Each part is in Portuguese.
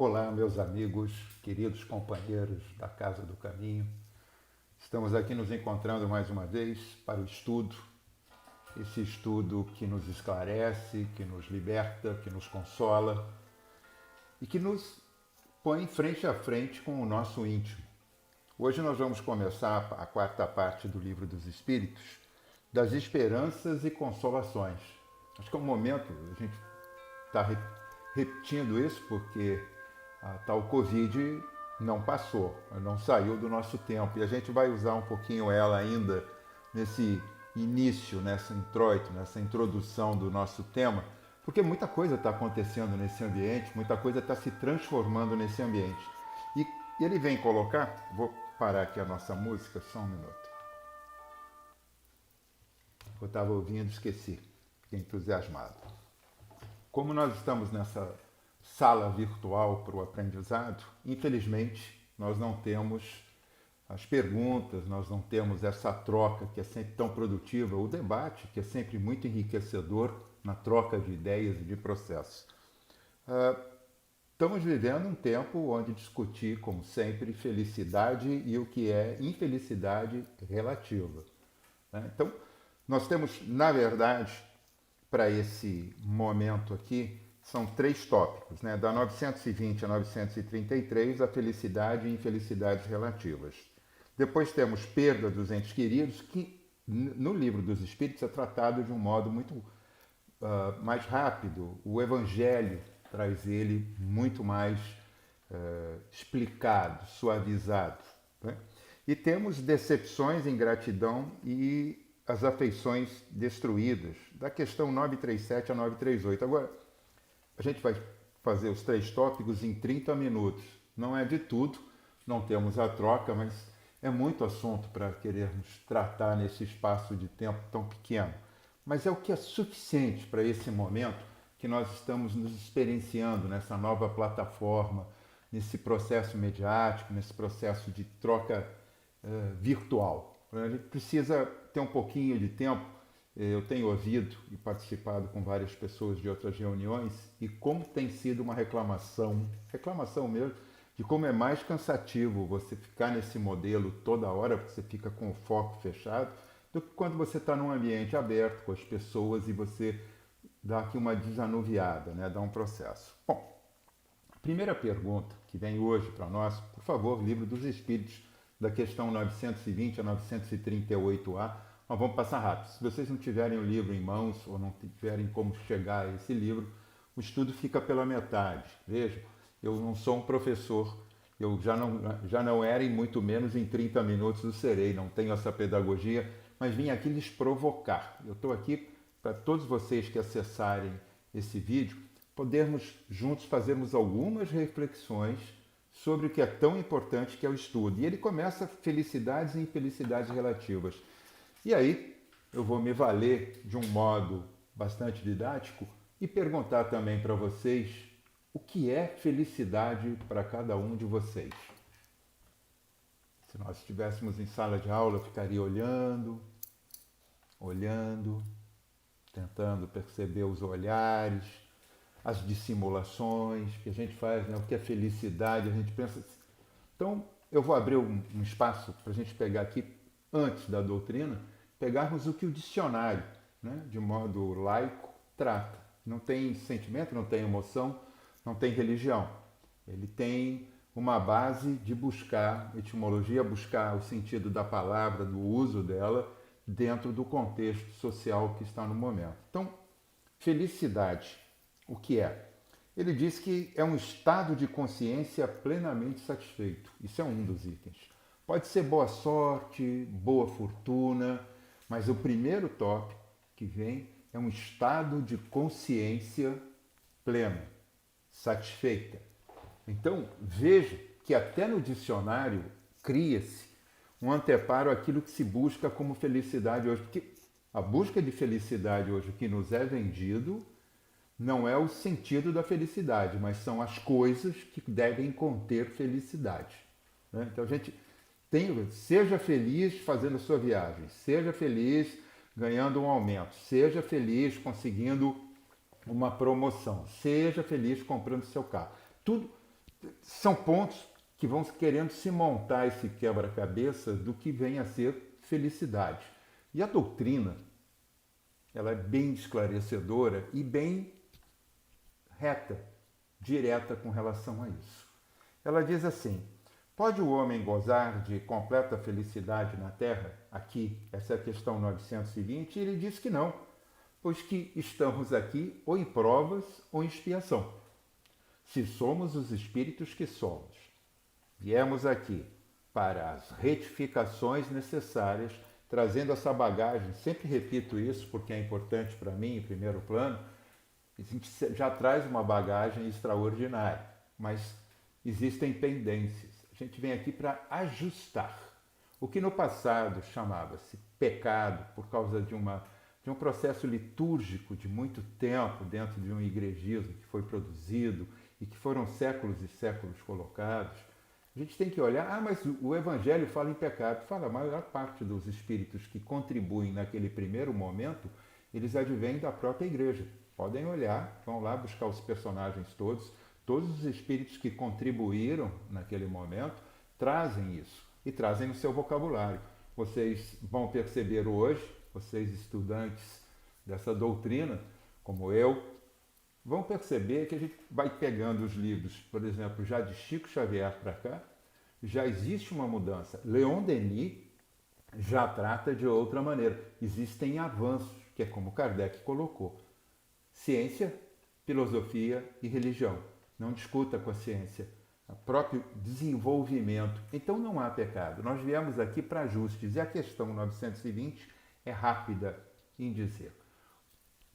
Olá, meus amigos, queridos companheiros da Casa do Caminho. Estamos aqui nos encontrando mais uma vez para o estudo, esse estudo que nos esclarece, que nos liberta, que nos consola e que nos põe frente a frente com o nosso íntimo. Hoje nós vamos começar a quarta parte do Livro dos Espíritos, das esperanças e consolações. Acho que é um momento, a gente está repetindo isso porque a tal Covid não passou, não saiu do nosso tempo. E a gente vai usar um pouquinho ela ainda nesse início, nessa introito, nessa introdução do nosso tema, porque muita coisa está acontecendo nesse ambiente, muita coisa está se transformando nesse ambiente. E ele vem colocar, vou parar aqui a nossa música, só um minuto. Eu estava ouvindo, esqueci, fiquei entusiasmado. Como nós estamos nessa sala virtual para o aprendizado, infelizmente nós não temos as perguntas, nós não temos essa troca que é sempre tão produtiva, o debate que é sempre muito enriquecedor na troca de ideias e de processos. Estamos vivendo um tempo onde discutir, como sempre, felicidade e o que é infelicidade relativa. Então, nós temos, na verdade, para esse momento aqui, são três tópicos, né? Da 920 a 933, a felicidade e infelicidades relativas. Depois temos perda dos entes queridos, que no Livro dos Espíritos é tratado de um modo muito mais rápido. O Evangelho traz ele muito mais explicado, suavizado. Né? E temos decepções, ingratidão e as afeições destruídas, da questão 937 a 938. Agora, a gente vai fazer os três tópicos em 30 minutos. Não é de tudo, não temos a troca, mas é muito assunto para querermos tratar nesse espaço de tempo tão pequeno. Mas é o que é suficiente para esse momento que nós estamos nos experienciando nessa nova plataforma, nesse processo mediático, nesse processo de troca virtual. A gente precisa ter um pouquinho de tempo. Eu tenho ouvido e participado com várias pessoas de outras reuniões e como tem sido uma reclamação mesmo, de como é mais cansativo você ficar nesse modelo toda hora, porque você fica com o foco fechado, do que quando você está num ambiente aberto com as pessoas e você dá aqui uma desanuviada, né? Dá um processo. Bom, a primeira pergunta que vem hoje para nós, por favor, Livro dos Espíritos, da questão 920 a 938A, nós vamos passar rápido. Se vocês não tiverem o livro em mãos ou não tiverem como chegar a esse livro, o estudo fica pela metade. Vejam, eu não sou um professor, eu já não era e muito menos em 30 minutos o serei, não tenho essa pedagogia, mas vim aqui lhes provocar. Eu estou aqui para todos vocês que acessarem esse vídeo, podermos juntos fazermos algumas reflexões sobre o que é tão importante que é o estudo. E ele começa felicidades e infelicidades relativas. E aí eu vou me valer de um modo bastante didático e perguntar também para vocês o que é felicidade para cada um de vocês. Se nós estivéssemos em sala de aula, eu ficaria olhando, tentando perceber os olhares, as dissimulações que a gente faz, né? O que é felicidade, a gente pensa. Então, eu vou abrir um espaço para a gente pegar aqui, antes da doutrina, pegarmos o que o dicionário, né, de modo laico, trata. Não tem sentimento, não tem emoção, não tem religião. Ele tem uma base de buscar etimologia, buscar o sentido da palavra, do uso dela, dentro do contexto social que está no momento. Então, felicidade, o que é? Ele diz que é um estado de consciência plenamente satisfeito. Isso é um dos itens. Pode ser boa sorte, boa fortuna, mas o primeiro tópico que vem é um estado de consciência plena, satisfeita. Então, veja que até no dicionário cria-se um anteparo àquilo que se busca como felicidade hoje. Porque a busca de felicidade hoje, o que nos é vendido, não é o sentido da felicidade, mas são as coisas que devem conter felicidade. Né? Então a gente seja feliz fazendo a sua viagem, seja feliz ganhando um aumento, seja feliz conseguindo uma promoção, seja feliz comprando seu carro. Tudo São pontos que vão querendo se montar esse quebra-cabeça do que vem a ser felicidade. E a doutrina, ela é bem esclarecedora e bem reta, direta com relação a isso. Ela diz assim: pode o homem gozar de completa felicidade na terra? Aqui, essa é a questão 920, e ele diz que não, pois que estamos aqui ou em provas ou em expiação. Se somos os espíritos que somos, viemos aqui para as retificações necessárias, trazendo essa bagagem, sempre repito isso porque é importante para mim em primeiro plano, a gente já traz uma bagagem extraordinária, mas existem pendências. A gente vem aqui para ajustar. O que no passado chamava-se pecado por causa de um processo litúrgico de muito tempo dentro de um igrejismo que foi produzido e que foram séculos e séculos colocados, a gente tem que olhar, mas o Evangelho fala em pecado. Fala, a maior parte dos espíritos que contribuem naquele primeiro momento, eles advêm da própria igreja. Podem olhar, vão lá buscar os personagens todos os espíritos que contribuíram naquele momento trazem isso e trazem no seu vocabulário. Vocês vão perceber hoje, vocês estudantes dessa doutrina, como eu, vão perceber que a gente vai pegando os livros, por exemplo, já de Chico Xavier para cá, já existe uma mudança. Leon Denis já trata de outra maneira. Existem avanços, que é como Kardec colocou. Ciência, filosofia e religião. Não discuta com a ciência. O próprio desenvolvimento. Então não há pecado. Nós viemos aqui para ajustes. E a questão 920 é rápida em dizer.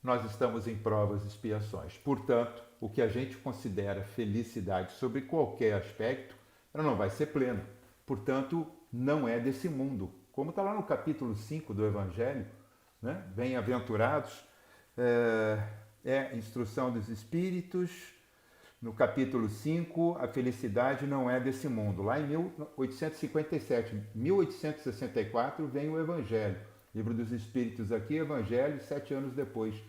Nós estamos em provas e expiações. Portanto, o que a gente considera felicidade sobre qualquer aspecto, ela não vai ser plena. Portanto, não é desse mundo. Como está lá no capítulo 5 do Evangelho, né? Bem-aventurados, instrução dos espíritos. No capítulo 5, a felicidade não é desse mundo. Lá em 1857, 1864, vem o Evangelho. Livro dos Espíritos aqui, Evangelho, 7 anos depois.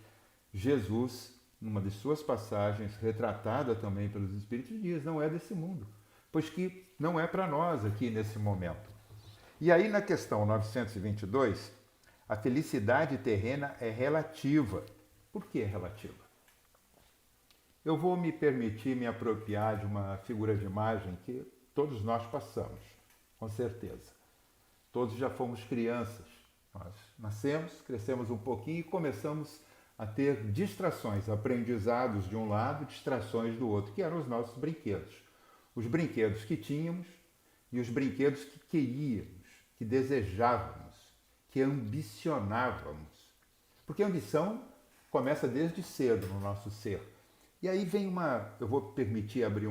Jesus, numa de suas passagens, retratada também pelos Espíritos, diz, não é desse mundo, pois que não é para nós aqui nesse momento. E aí na questão 922, a felicidade terrena é relativa. Por que é relativa? Eu vou me permitir me apropriar de uma figura de imagem que todos nós passamos, com certeza. Todos já fomos crianças. Nós nascemos, crescemos um pouquinho e começamos a ter distrações, aprendizados de um lado, distrações do outro, que eram os nossos brinquedos. Os brinquedos que tínhamos e os brinquedos que queríamos, que desejávamos, que ambicionávamos. Porque a ambição começa desde cedo no nosso ser. E aí vem eu vou permitir abrir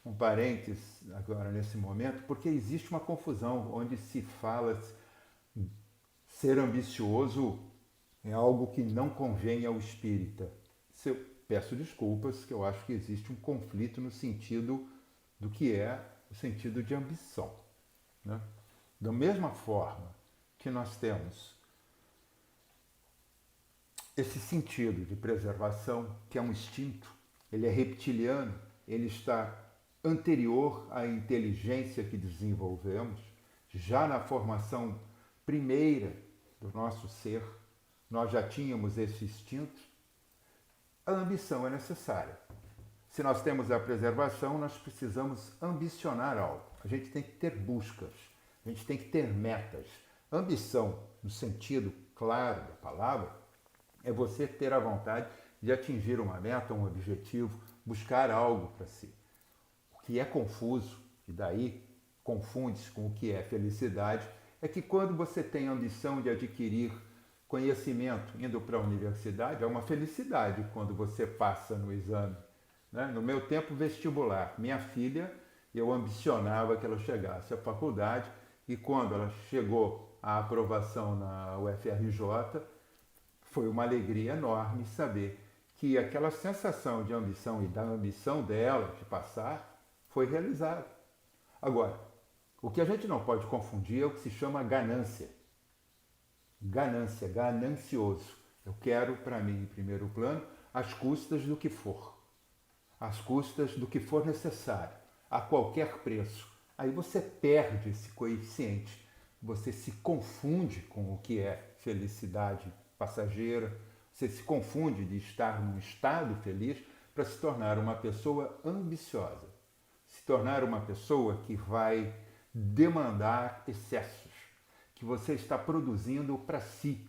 um parênteses agora nesse momento, porque existe uma confusão onde se fala ser ambicioso é algo que não convém ao espírita. Eu peço desculpas, que eu acho que existe um conflito no sentido do que é o sentido de ambição, né? Da mesma forma que nós temos esse sentido de preservação, que é um instinto, ele é reptiliano, ele está anterior à inteligência que desenvolvemos, já na formação primeira do nosso ser, nós já tínhamos esse instinto. A ambição é necessária. Se nós temos a preservação, nós precisamos ambicionar algo. A gente tem que ter buscas, a gente tem que ter metas. Ambição, no sentido claro da palavra, é você ter a vontade de atingir uma meta, um objetivo, buscar algo para si. O que é confuso, e daí confunde-se com o que é felicidade, é que quando você tem a ambição de adquirir conhecimento indo para a universidade, é uma felicidade quando você passa no exame, né? No meu tempo vestibular, minha filha, eu ambicionava que ela chegasse à faculdade e quando ela chegou à aprovação na UFRJ, foi uma alegria enorme saber que aquela sensação de ambição e da ambição dela de passar foi realizada. Agora, o que a gente não pode confundir é o que se chama ganância. Ganância, ganancioso. Eu quero para mim, em primeiro plano, às custas do que for. Às custas do que for necessário. a qualquer preço. Aí você perde esse coeficiente, você se confunde com o que é felicidade passageira, você se confunde de estar num estado feliz para se tornar uma pessoa ambiciosa, se tornar uma pessoa que vai demandar excessos, que você está produzindo para si,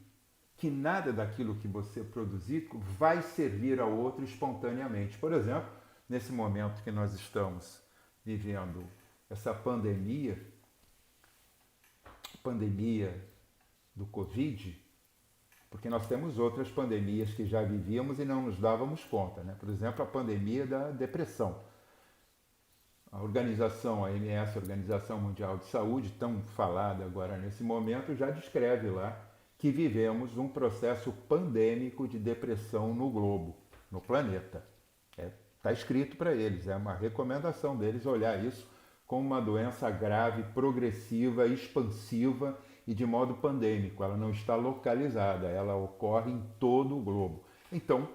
que nada daquilo que você produzir vai servir ao outro espontaneamente. Por exemplo, nesse momento que nós estamos vivendo essa pandemia do Covid, porque nós temos outras pandemias que já vivíamos e não nos dávamos conta, né? Por exemplo, a pandemia da depressão. A organização, a OMS, a Organização Mundial de Saúde, tão falada agora nesse momento, já descreve lá que vivemos um processo pandêmico de depressão no globo, no planeta. Está escrito para eles, é uma recomendação deles olhar isso como uma doença grave, progressiva, expansiva e de modo pandêmico. Ela não está localizada, ela ocorre em todo o globo. Então,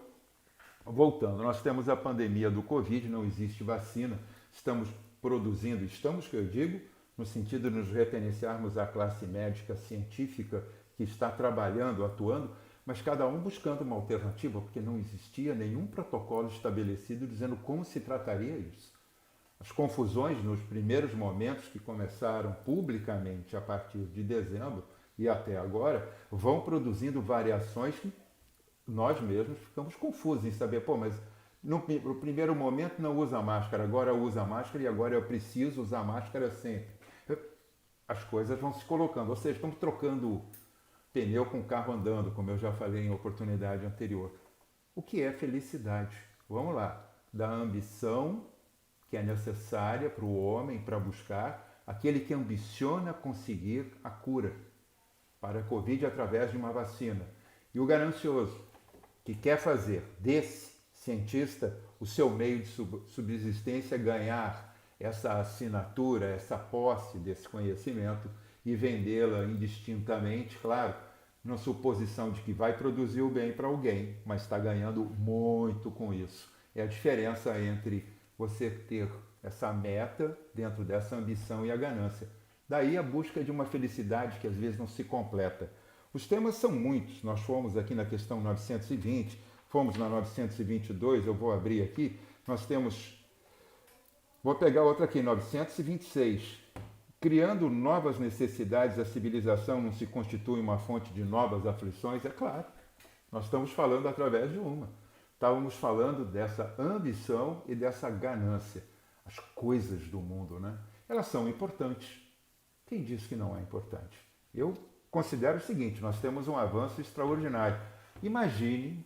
voltando, nós temos a pandemia do Covid, não existe vacina, estamos produzindo, estamos, que eu digo, no sentido de nos referenciarmos à classe médica científica que está trabalhando, atuando, mas cada um buscando uma alternativa, porque não existia nenhum protocolo estabelecido dizendo como se trataria isso. As confusões nos primeiros momentos que começaram publicamente a partir de dezembro e até agora vão produzindo variações que nós mesmos ficamos confusos em saber, mas no primeiro momento não usa máscara, agora usa máscara e agora eu preciso usar máscara sempre. As coisas vão se colocando, ou seja, estamos trocando pneu com carro andando, como eu já falei em oportunidade anterior. O que é felicidade? Vamos lá, da ambição que é necessária para o homem para buscar, aquele que ambiciona conseguir a cura para a Covid através de uma vacina. E o ganancioso, que quer fazer desse cientista o seu meio de subsistência, ganhar essa assinatura, essa posse desse conhecimento e vendê-la indistintamente, claro, na suposição de que vai produzir o bem para alguém, mas está ganhando muito com isso. É a diferença entre você ter essa meta dentro dessa ambição e a ganância. Daí a busca de uma felicidade que às vezes não se completa. Os temas são muitos, nós fomos aqui na questão 920, fomos na 922, eu vou abrir aqui, nós temos, vou pegar outra aqui, 926. Criando novas necessidades, a civilização não se constitui uma fonte de novas aflições? É claro, nós estamos falando através de uma. Estávamos falando dessa ambição e dessa ganância. As coisas do mundo, né? Elas são importantes. Quem diz que não é importante? Eu considero o seguinte, nós temos um avanço extraordinário. Imagine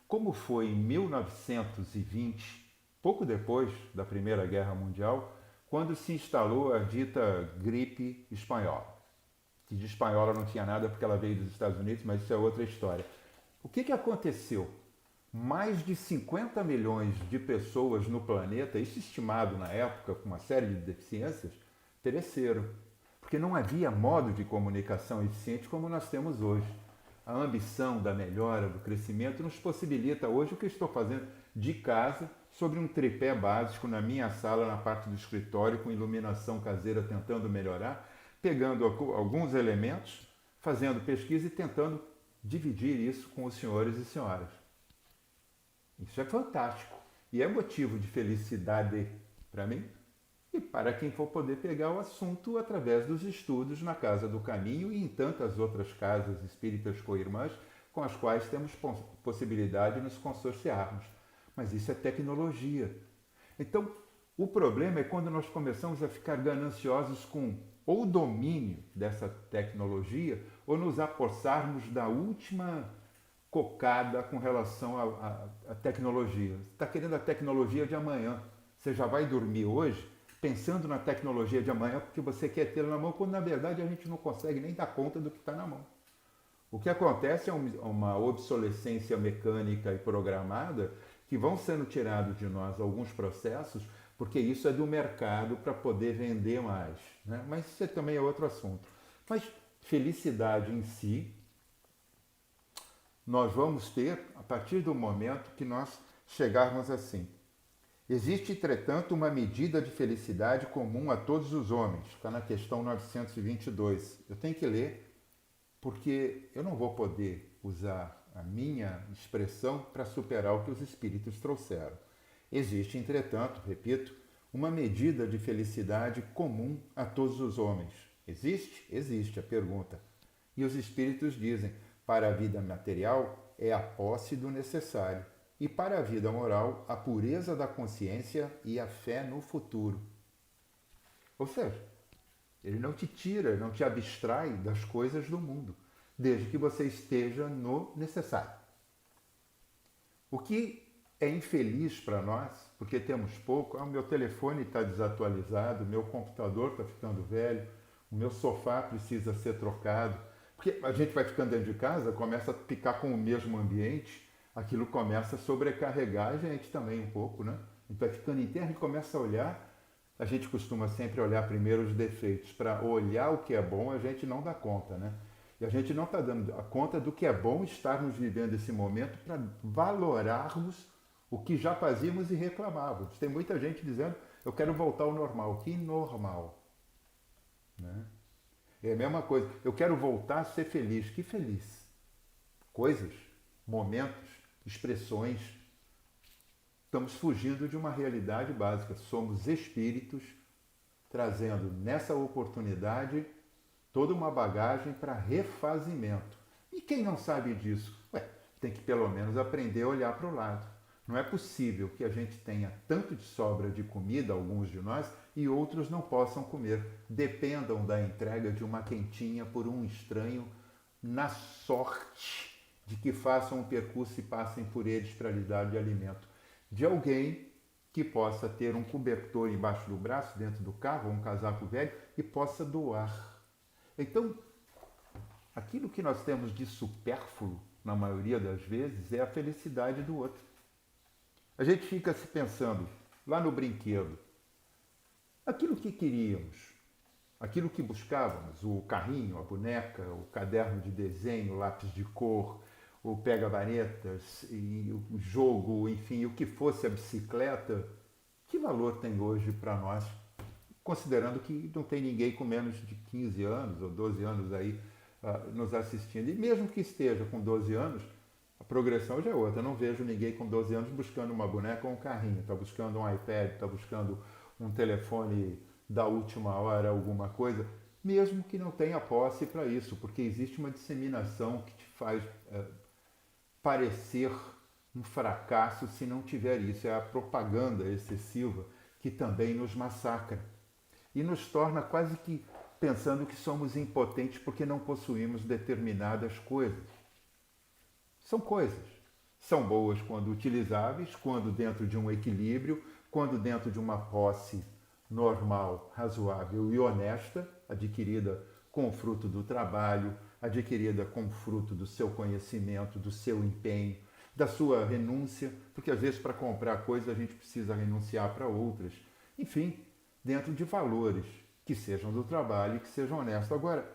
como foi em 1920, pouco depois da Primeira Guerra Mundial, quando se instalou a dita gripe espanhola. Que de espanhola não tinha nada porque ela veio dos Estados Unidos, mas isso é outra história. O que aconteceu? Mais de 50 milhões de pessoas no planeta, isso estimado na época, com uma série de deficiências, pereceram. Porque não havia modo de comunicação eficiente como nós temos hoje. A ambição da melhora, do crescimento, nos possibilita hoje o que eu estou fazendo de casa, sobre um tripé básico na minha sala, na parte do escritório, com iluminação caseira, tentando melhorar, pegando alguns elementos, fazendo pesquisa e tentando dividir isso com os senhores e senhoras. Isso é fantástico e é motivo de felicidade para mim e para quem for poder pegar o assunto através dos estudos na Casa do Caminho e em tantas outras casas espíritas co-irmãs com as quais temos possibilidade de nos consorciarmos. Mas isso é tecnologia. Então, o problema é quando nós começamos a ficar gananciosos com ou o domínio dessa tecnologia ou nos apossarmos da última cocada com relação à tecnologia. Você está querendo a tecnologia de amanhã. Você já vai dormir hoje pensando na tecnologia de amanhã porque você quer tê-la na mão, quando na verdade a gente não consegue nem dar conta do que está na mão. O que acontece é uma obsolescência mecânica e programada que vão sendo tirados de nós alguns processos, porque isso é do mercado para poder vender mais. Né? Mas isso também é outro assunto. Mas felicidade em si, nós vamos ter a partir do momento que nós chegarmos assim. Existe, entretanto, uma medida de felicidade comum a todos os homens. Está na questão 922. Eu tenho que ler porque eu não vou poder usar a minha expressão para superar o que os espíritos trouxeram. Existe, entretanto, repito, uma medida de felicidade comum a todos os homens. Existe? Existe, a pergunta. E os espíritos dizem, para a vida material é a posse do necessário, e para a vida moral a pureza da consciência e a fé no futuro. Ou seja, ele não te tira, não te abstrai das coisas do mundo, desde que você esteja no necessário. O que é infeliz para nós, porque temos pouco, o meu telefone está desatualizado, o meu computador está ficando velho, o meu sofá precisa ser trocado, porque a gente vai ficando dentro de casa, começa a ficar com o mesmo ambiente, aquilo começa a sobrecarregar a gente também um pouco, né? A gente vai ficando interno e começa a olhar, a gente costuma sempre olhar primeiro os defeitos, para olhar o que é bom a gente não dá conta, né? E a gente não está dando a conta do que é bom estarmos vivendo esse momento para valorarmos o que já fazíamos e reclamávamos. Tem muita gente dizendo, eu quero voltar ao normal. Que normal? Né? É a mesma coisa, eu quero voltar a ser feliz. Que feliz? Coisas, momentos, expressões. Estamos fugindo de uma realidade básica. Somos espíritos trazendo nessa oportunidade toda uma bagagem para refazimento. E quem não sabe disso? Tem que pelo menos aprender a olhar para o lado. Não é possível que a gente tenha tanto de sobra de comida, alguns de nós, e outros não possam comer. Dependam da entrega de uma quentinha por um estranho, na sorte de que façam um percurso e passem por eles para lhe dar de alimento. De alguém que possa ter um cobertor embaixo do braço, dentro do carro, um casaco velho, e possa doar. Então, aquilo que nós temos de supérfluo, na maioria das vezes, é a felicidade do outro. A gente fica se pensando, lá no brinquedo, aquilo que queríamos, aquilo que buscávamos, o carrinho, a boneca, o caderno de desenho, o lápis de cor, o pega-varetas, e o jogo, enfim, o que fosse a bicicleta, que valor tem hoje para nós, considerando que não tem ninguém com menos de 15 anos ou 12 anos aí nos assistindo. E mesmo que esteja com 12 anos, a progressão já é outra. Eu não vejo ninguém com 12 anos buscando uma boneca ou um carrinho, está buscando um iPad, está buscando um telefone da última hora, alguma coisa, mesmo que não tenha posse para isso, porque existe uma disseminação que te faz parecer um fracasso se não tiver isso. É a propaganda excessiva que também nos massacra e nos torna quase que pensando que somos impotentes porque não possuímos determinadas coisas. São coisas. São boas quando utilizáveis, quando dentro de um equilíbrio, quando dentro de uma posse normal, razoável e honesta, adquirida com o fruto do trabalho, adquirida com o fruto do seu conhecimento, do seu empenho, da sua renúncia, porque às vezes para comprar coisas a gente precisa renunciar para outras. Enfim, dentro de valores que sejam do trabalho e que sejam honestos. Agora,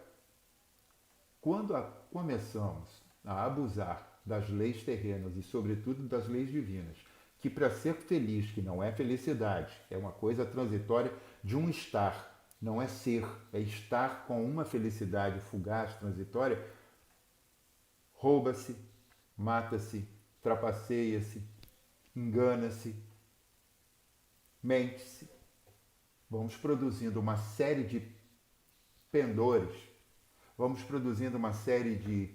quando começamos a abusar das leis terrenas e, sobretudo, das leis divinas, que para ser feliz, que não é felicidade, é uma coisa transitória de um estar, não é ser, é estar com uma felicidade fugaz, transitória, rouba-se, mata-se, trapaceia-se, engana-se, mente-se. Vamos produzindo uma série de pendores, vamos produzindo uma série de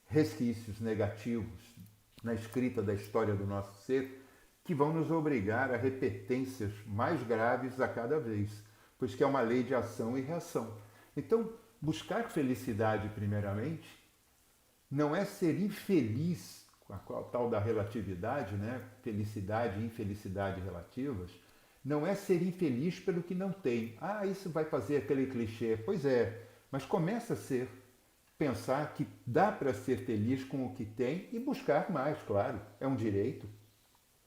resquícios negativos na escrita da história do nosso ser, que vão nos obrigar a repetências mais graves a cada vez, pois que é uma lei de ação e reação. Então, buscar felicidade, primeiramente, não é ser infeliz com a tal da relatividade, né? Felicidade e infelicidade relativas, não é ser infeliz pelo que não tem. Isso vai fazer aquele clichê. Pois é, mas começa a ser pensar que dá para ser feliz com o que tem e buscar mais, claro, é um direito.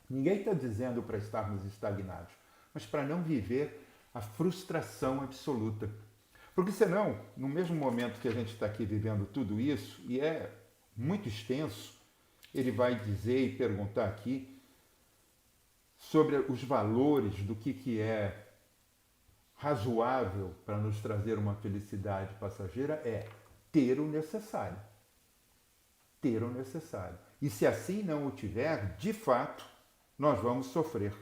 Ninguém está dizendo para estarmos estagnados, mas para não viver a frustração absoluta. Porque senão, no mesmo momento que a gente está aqui vivendo tudo isso, e é muito extenso, ele vai dizer e perguntar aqui, sobre os valores do que é razoável para nos trazer uma felicidade passageira é ter o necessário. Ter o necessário. E se assim não o tiver, de fato, nós vamos sofrer.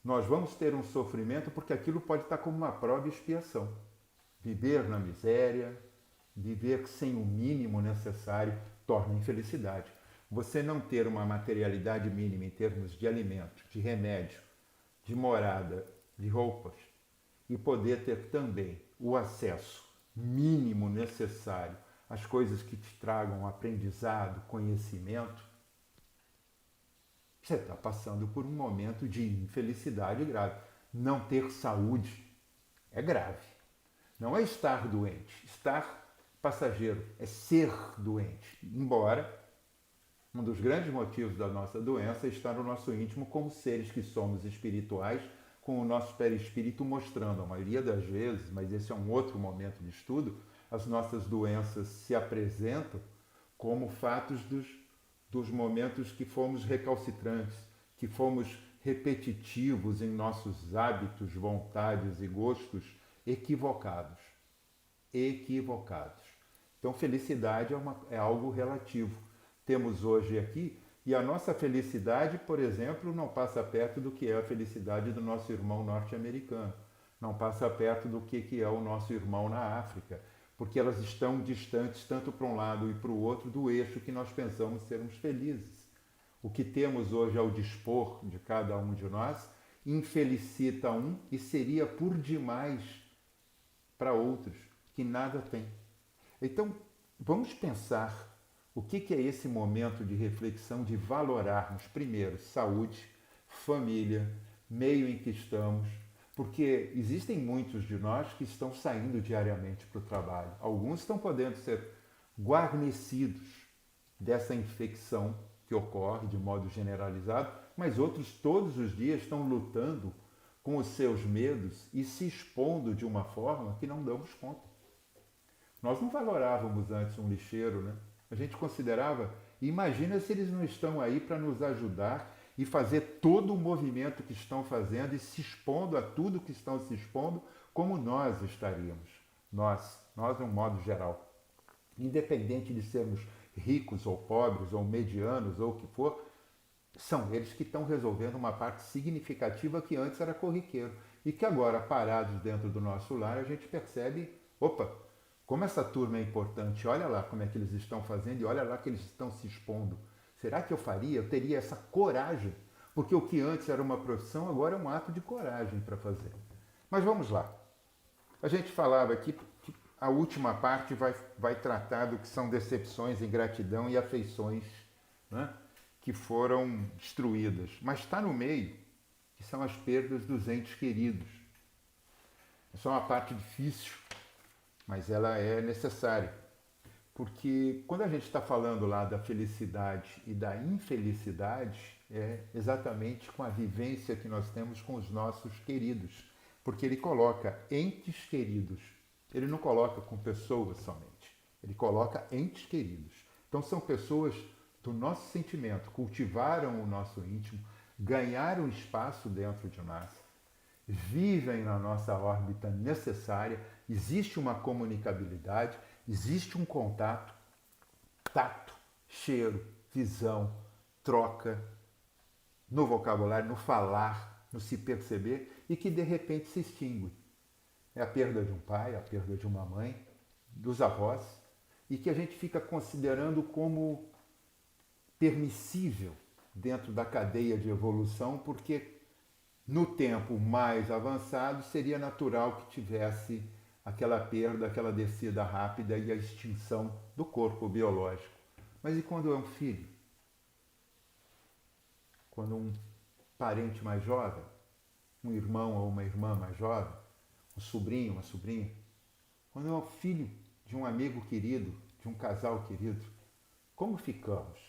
Nós vamos ter um sofrimento porque aquilo pode estar como uma prova e expiação. Viver na miséria, viver sem o mínimo necessário, torna infelicidade. Você não ter uma materialidade mínima em termos de alimento, de remédio, de morada, de roupas, e poder ter também o acesso mínimo necessário às coisas que te tragam aprendizado, conhecimento, você está passando por um momento de infelicidade grave. Não ter saúde é grave. Não é estar doente, estar passageiro, é ser doente. Embora um dos grandes motivos da nossa doença está no nosso íntimo como seres que somos espirituais, com o nosso perispírito mostrando, a maioria das vezes, mas esse é um outro momento de estudo, as nossas doenças se apresentam como fatos dos momentos que fomos recalcitrantes, que fomos repetitivos em nossos hábitos, vontades e gostos equivocados. Equivocados. Então, felicidade é algo relativo. Temos hoje aqui, e a nossa felicidade, por exemplo, não passa perto do que é a felicidade do nosso irmão norte-americano. Não passa perto do que é o nosso irmão na África, porque elas estão distantes, tanto para um lado e para o outro, do eixo que nós pensamos sermos felizes. O que temos hoje ao dispor de cada um de nós infelicita um e seria por demais para outros que nada têm. Então, vamos pensar o que é esse momento de reflexão de valorarmos, primeiro, saúde, família, meio em que estamos, porque existem muitos de nós que estão saindo diariamente para o trabalho. Alguns estão podendo ser guarnecidos dessa infecção que ocorre de modo generalizado, mas outros todos os dias estão lutando com os seus medos e se expondo de uma forma que não damos conta. Nós não valorávamos antes um lixeiro, né? A gente considerava, imagina se eles não estão aí para nos ajudar e fazer todo o movimento que estão fazendo e se expondo a tudo que estão se expondo, como nós estaríamos. Nós de um modo geral. Independente de sermos ricos ou pobres ou medianos ou o que for, são eles que estão resolvendo uma parte significativa que antes era corriqueiro e que agora, parados dentro do nosso lar, a gente percebe, opa, como essa turma é importante, olha lá como é que eles estão fazendo e olha lá que eles estão se expondo. Será que eu faria? Eu teria essa coragem? Porque o que antes era uma profissão, agora é um ato de coragem para fazer. Mas vamos lá. A gente falava aqui que a última parte vai tratar do que são decepções, ingratidão e afeições, né, que foram destruídas. Mas está no meio, que são as perdas dos entes queridos. Essa é uma parte difícil, mas ela é necessária. Porque quando a gente está falando lá da felicidade e da infelicidade, é exatamente com a vivência que nós temos com os nossos queridos. Porque ele coloca entes queridos. Ele não coloca com pessoas somente. Ele coloca entes queridos. Então são pessoas do nosso sentimento, cultivaram o nosso íntimo, ganharam espaço dentro de nós, vivem na nossa órbita necessária, existe uma comunicabilidade, existe um contato, tato, cheiro, visão, troca, no vocabulário, no falar, no se perceber, e que de repente se extingue. É a perda de um pai, a perda de uma mãe, dos avós, e que a gente fica considerando como permissível dentro da cadeia de evolução, porque no tempo mais avançado seria natural que tivesse aquela perda, aquela descida rápida e a extinção do corpo biológico. Mas e quando é um filho? Quando um parente mais jovem, um irmão ou uma irmã mais jovem, um sobrinho, uma sobrinha, quando é um filho de um amigo querido, de um casal querido, como ficamos?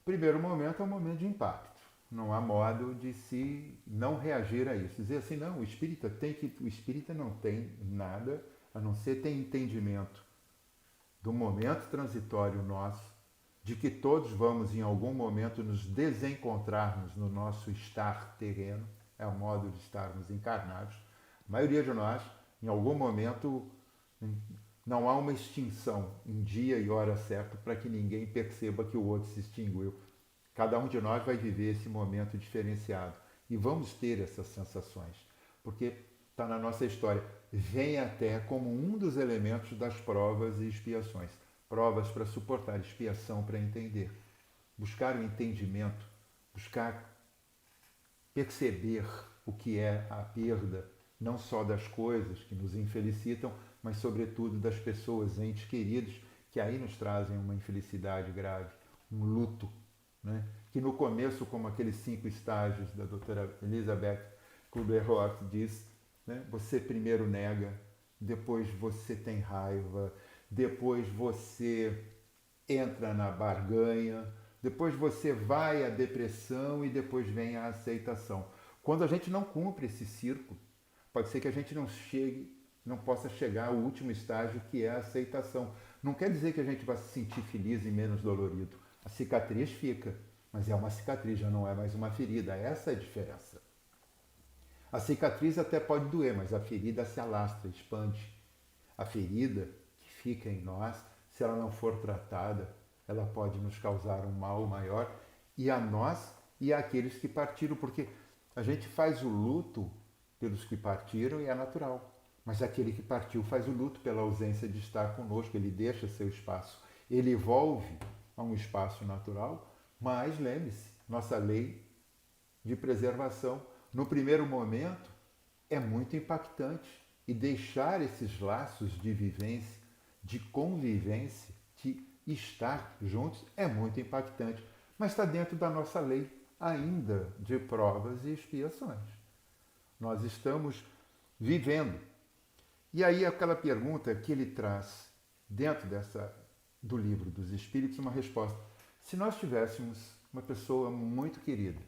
Primeiro momento é um momento de impacto. Não há modo de se não reagir a isso. Dizer assim, não, o espírita não tem nada a não ser ter entendimento do momento transitório nosso, de que todos vamos em algum momento nos desencontrarmos no nosso estar terreno, é o modo de estarmos encarnados. A maioria de nós, em algum momento, não há uma extinção em dia e hora certa para que ninguém perceba que o outro se extinguiu. Cada um de nós vai viver esse momento diferenciado e vamos ter essas sensações, porque está na nossa história. Vem até como um dos elementos das provas e expiações. Provas para suportar, expiação para entender. Buscar o entendimento, buscar perceber o que é a perda, não só das coisas que nos infelicitam, mas sobretudo das pessoas, entes queridos, que aí nos trazem uma infelicidade grave, um luto, né? Que no começo, como aqueles 5 estágios da doutora Elizabeth Kubler-Ross diz, né? Você primeiro nega, depois você tem raiva, depois você entra na barganha, depois você vai à depressão e depois vem a aceitação. Quando a gente não cumpre esse círculo, pode ser que a gente não possa chegar ao último estágio, que é a aceitação. Não quer dizer que a gente vai se sentir feliz e menos dolorido. A cicatriz fica, mas é uma cicatriz, já não é mais uma ferida. Essa é a diferença. A cicatriz até pode doer, mas a ferida se alastra, expande. A ferida que fica em nós, se ela não for tratada, ela pode nos causar um mal maior, e a nós e àqueles que partiram, porque a gente faz o luto pelos que partiram e é natural. Mas aquele que partiu faz o luto pela ausência de estar conosco, ele deixa seu espaço, ele volve a um espaço natural, mas lembre-se, nossa lei de preservação, no primeiro momento, é muito impactante. E deixar esses laços de vivência, de convivência, de estar juntos, é muito impactante. Mas está dentro da nossa lei ainda de provas e expiações. Nós estamos vivendo. E aí aquela pergunta que ele traz dentro do livro dos Espíritos, uma resposta. Se nós tivéssemos uma pessoa muito querida,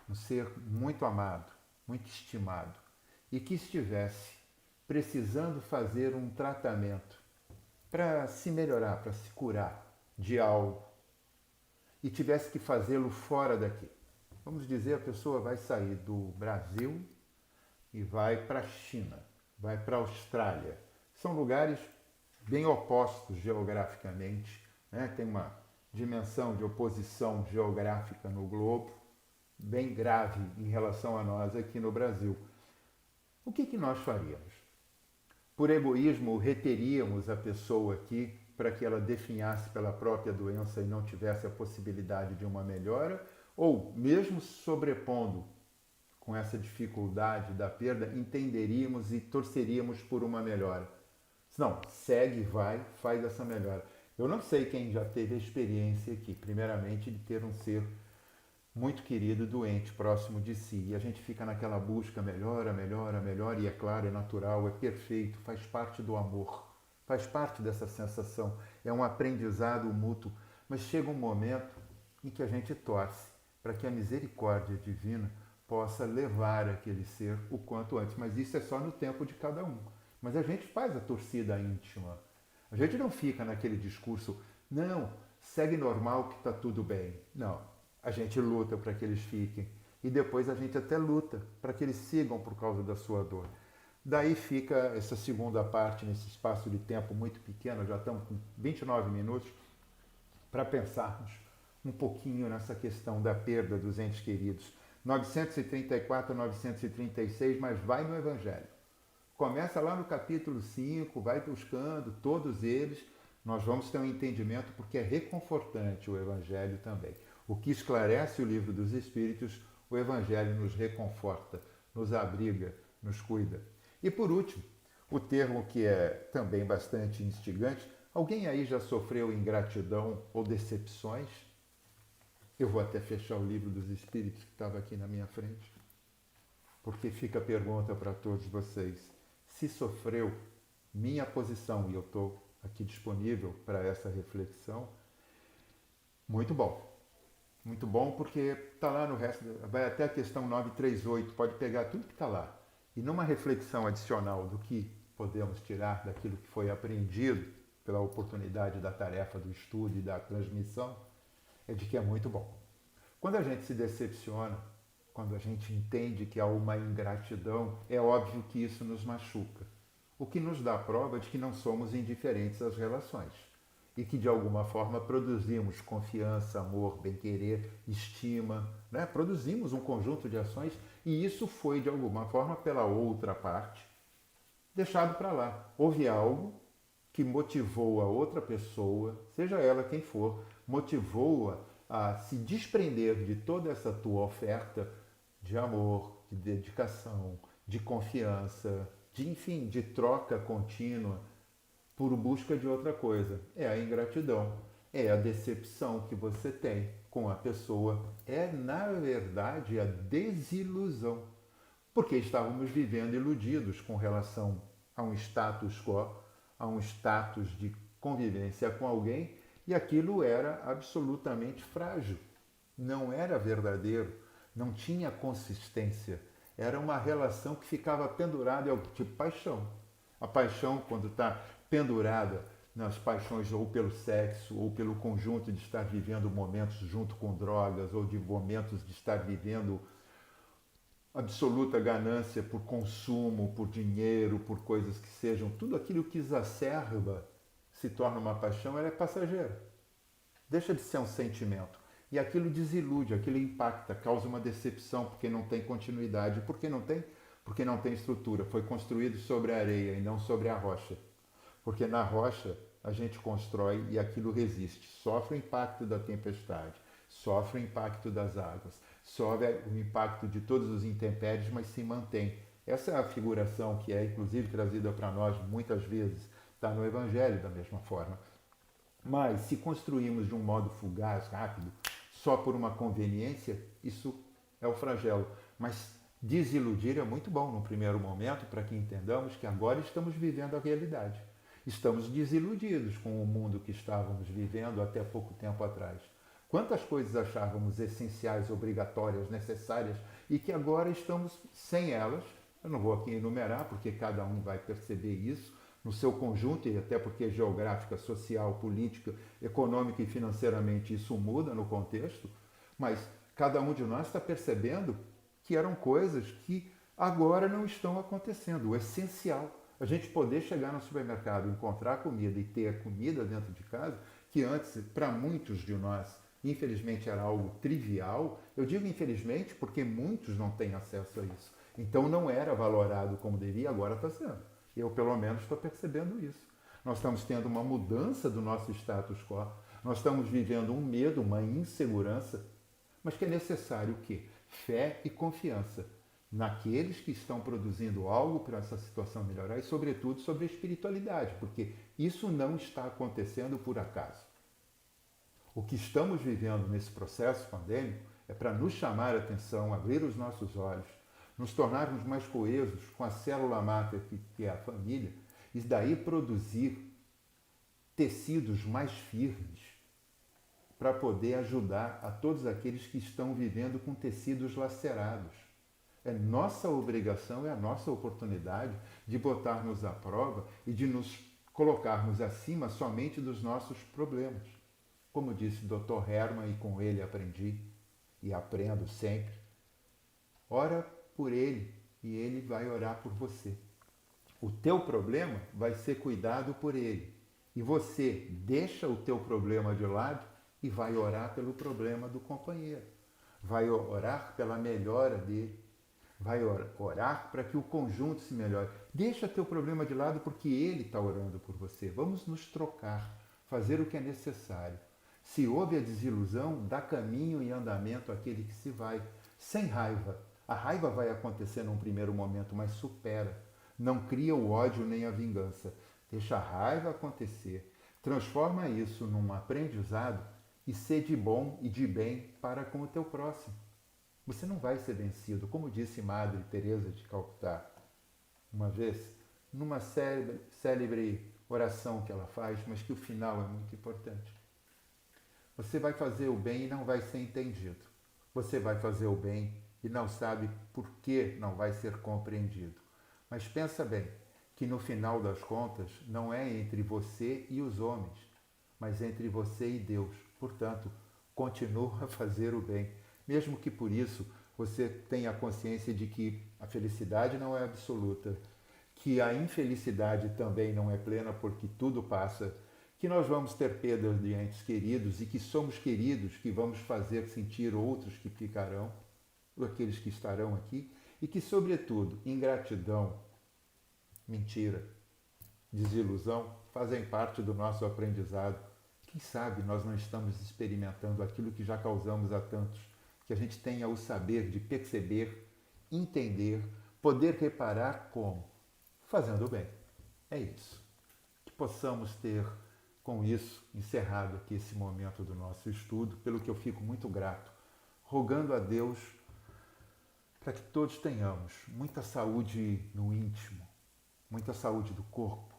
um ser muito amado, muito estimado, e que estivesse precisando fazer um tratamento para se melhorar, para se curar de algo, e tivesse que fazê-lo fora daqui. Vamos dizer, a pessoa vai sair do Brasil e vai para a China, vai para a Austrália. São lugares bem opostos geograficamente, né? Tem uma dimensão de oposição geográfica no globo, bem grave em relação a nós aqui no Brasil. O que nós faríamos? Por egoísmo, reteríamos a pessoa aqui para que ela definhasse pela própria doença e não tivesse a possibilidade de uma melhora? Ou, mesmo sobrepondo com essa dificuldade da perda, entenderíamos e torceríamos por uma melhora? Não, segue, vai, faz essa melhora. Eu não sei quem já teve a experiência aqui, primeiramente, de ter um ser muito querido, doente, próximo de si. E a gente fica naquela busca, melhora, melhora, melhora, e é claro, é natural, é perfeito, faz parte do amor, faz parte dessa sensação, é um aprendizado mútuo. Mas chega um momento em que a gente torce para que a misericórdia divina possa levar aquele ser o quanto antes. Mas isso é só no tempo de cada um. Mas a gente faz a torcida íntima. A gente não fica naquele discurso, não, segue normal que está tudo bem. Não. A gente luta para que eles fiquem. E depois a gente até luta para que eles sigam por causa da sua dor. Daí fica essa segunda parte, nesse espaço de tempo muito pequeno, já estamos com 29 minutos, para pensarmos um pouquinho nessa questão da perda dos entes queridos. 934 a 936, mas vai no Evangelho. Começa lá no capítulo 5, vai buscando todos eles. Nós vamos ter um entendimento, porque é reconfortante o Evangelho também. O que esclarece o livro dos Espíritos, o Evangelho nos reconforta, nos abriga, nos cuida. E por último, o termo que é também bastante instigante, alguém aí já sofreu ingratidão ou decepções? Eu vou até fechar o livro dos Espíritos que estava aqui na minha frente, porque fica a pergunta para todos vocês. Se sofreu, minha posição, e eu estou aqui disponível para essa reflexão, muito bom. Muito bom, porque está lá no resto, vai até a questão 938, pode pegar tudo que está lá. E numa reflexão adicional do que podemos tirar daquilo que foi aprendido, pela oportunidade da tarefa do estudo e da transmissão, é de que é muito bom. Quando a gente se decepciona, quando a gente entende que há uma ingratidão, é óbvio que isso nos machuca. O que nos dá a prova de que não somos indiferentes às relações e que de alguma forma produzimos confiança, amor, bem-querer, estima, né? Produzimos um conjunto de ações e isso foi de alguma forma pela outra parte deixado para lá. Houve algo que motivou a outra pessoa, seja ela quem for, motivou-a a se desprender de toda essa tua oferta de amor, de dedicação, de confiança, de enfim, de troca contínua por busca de outra coisa. É a ingratidão, é a decepção que você tem com a pessoa, é na verdade a desilusão, porque estávamos vivendo iludidos com relação a um status quo, a um status de convivência com alguém, e aquilo era absolutamente frágil, não era verdadeiro, não tinha consistência, era uma relação que ficava pendurada, é o tipo paixão. A paixão, quando está pendurada nas paixões ou pelo sexo, ou pelo conjunto de estar vivendo momentos junto com drogas, ou de momentos de estar vivendo absoluta ganância por consumo, por dinheiro, por coisas que sejam, tudo aquilo que exacerba se torna uma paixão, ela é passageira. Deixa de ser um sentimento. E aquilo desilude, aquilo impacta, causa uma decepção, porque não tem continuidade. Por que não tem? Porque não tem estrutura. Foi construído sobre a areia e não sobre a rocha. Porque na rocha a gente constrói e aquilo resiste. Sofre o impacto da tempestade, sofre o impacto das águas, sofre o impacto de todos os intempéries, mas se mantém. Essa é a figuração que é inclusive trazida para nós muitas vezes, está no Evangelho da mesma forma. Mas se construímos de um modo fugaz, rápido, só por uma conveniência, isso é o flagelo. Mas desiludir é muito bom no primeiro momento para que entendamos que agora estamos vivendo a realidade. Estamos desiludidos com o mundo que estávamos vivendo até pouco tempo atrás. Quantas coisas achávamos essenciais, obrigatórias, necessárias e que agora estamos sem elas. Eu não vou aqui enumerar porque cada um vai perceber isso no seu conjunto e até porque geográfica, social, política, econômica e financeiramente isso muda no contexto, mas cada um de nós está percebendo que eram coisas que agora não estão acontecendo. O essencial, a gente poder chegar no supermercado, encontrar comida e ter comida dentro de casa, que antes, para muitos de nós, infelizmente era algo trivial. Eu digo infelizmente porque muitos não têm acesso a isso. Então não era valorado como devia, agora está sendo. Eu, pelo menos, estou percebendo isso. Nós estamos tendo uma mudança do nosso status quo. Nós estamos vivendo um medo, uma insegurança, mas que é necessário o quê? Fé e confiança naqueles que estão produzindo algo para essa situação melhorar e, sobretudo, sobre a espiritualidade, porque isso não está acontecendo por acaso. O que estamos vivendo nesse processo pandêmico é para nos chamar a atenção, abrir os nossos olhos, nos tornarmos mais coesos com a célula máter que é a família, e daí produzir tecidos mais firmes para poder ajudar a todos aqueles que estão vivendo com tecidos lacerados. É nossa obrigação, é a nossa oportunidade de botarmos à prova e de nos colocarmos acima somente dos nossos problemas. Como disse Dr. Herman, e com ele aprendi e aprendo sempre, ora por ele e ele vai orar por você. O teu problema vai ser cuidado por ele. E você deixa o teu problema de lado e vai orar pelo problema do companheiro. Vai orar pela melhora dele. Vai orar para que o conjunto se melhore. Deixa teu problema de lado porque ele está orando por você. Vamos nos trocar, fazer o que é necessário. Se houve a desilusão, dá caminho e andamento àquele que se vai, sem raiva. A raiva vai acontecer num primeiro momento, mas supera. Não cria o ódio nem a vingança. Deixa a raiva acontecer. Transforma isso num aprendizado e ser de bom e de bem para com o teu próximo. Você não vai ser vencido, como disse Madre Teresa de Calcutá uma vez, numa célebre oração que ela faz, mas que o final é muito importante. Você vai fazer o bem e não vai ser entendido. Você vai fazer o bem e não sabe por que não vai ser compreendido. Mas pensa bem, que no final das contas não é entre você e os homens, mas entre você e Deus. Portanto, continua a fazer o bem, mesmo que por isso você tenha a consciência de que a felicidade não é absoluta, que a infelicidade também não é plena, porque tudo passa, que nós vamos ter perdas de entes queridos e que somos queridos, que vamos fazer sentir outros que ficarão, aqueles que estarão aqui, e que, sobretudo, ingratidão, mentira, desilusão fazem parte do nosso aprendizado. Quem sabe nós não estamos experimentando aquilo que já causamos a tantos, que a gente tenha o saber de perceber, entender, poder reparar como? Fazendo o bem. É isso. Que possamos ter, com isso, encerrado aqui esse momento do nosso estudo, pelo que eu fico muito grato, rogando a Deus para que todos tenhamos muita saúde no íntimo, muita saúde do corpo,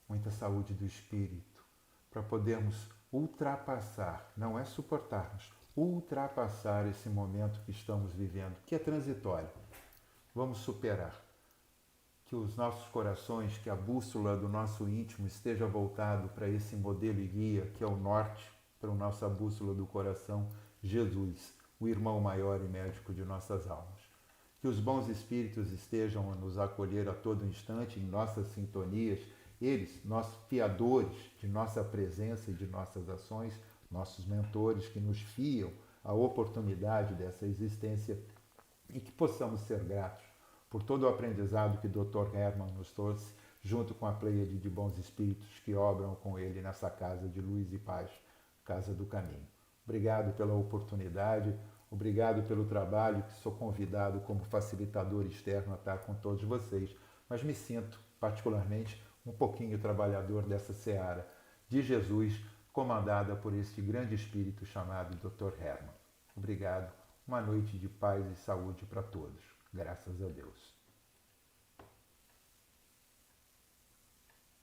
muita saúde do espírito, para podermos ultrapassar, não é suportarmos, ultrapassar esse momento que estamos vivendo, que é transitório. Vamos superar. Que os nossos corações, que a bússola do nosso íntimo esteja voltado para esse modelo e guia, que é o norte, para a nossa bússola do coração, Jesus, o irmão maior e médico de nossas almas. Que os bons espíritos estejam a nos acolher a todo instante em nossas sintonias, eles, nossos fiadores de nossa presença e de nossas ações, nossos mentores que nos fiam a oportunidade dessa existência e que possamos ser gratos por todo o aprendizado que Dr. Hermann nos trouxe, junto com a pleiade de bons espíritos que obram com ele nessa casa de luz e paz, Casa do Caminho. Obrigado pela oportunidade, obrigado pelo trabalho, que sou convidado como facilitador externo a estar com todos vocês, mas me sinto, particularmente, um pouquinho trabalhador dessa seara de Jesus, comandada por este grande espírito chamado Dr. Hermann. Obrigado, uma noite de paz e saúde para todos. Graças a Deus.